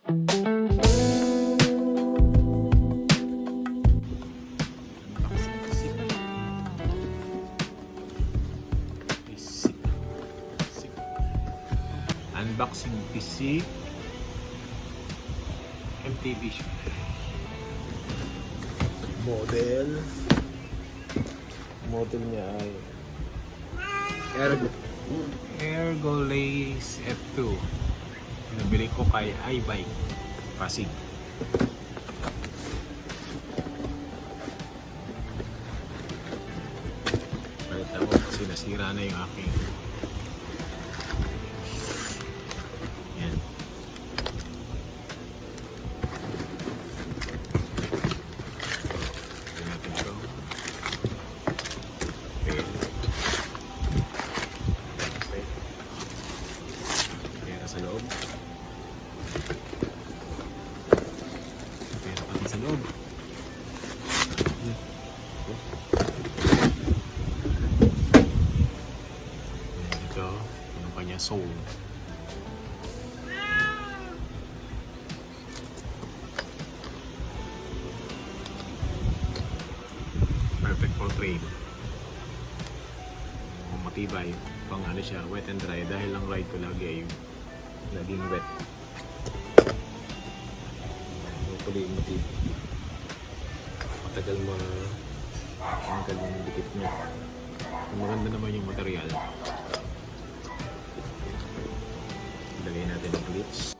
Unboxing Fizik MTB model niya ay Ergolace F2. Nabili ko kay Ibike Fizik. Balita ko kasi nasira na yung aking yan. Natin ito. Okay. Pera sa loob. Pera pa sa loob. Ito, yung kanya soul. Perfect for trade. Matibay, pang ano siya, wet and dry dahil ang ride ko lagi ay naging wet. Hopefully matibay. Matagal matanggal yung dikit niya. Maganda naman yung material. Lagay natin ang clips.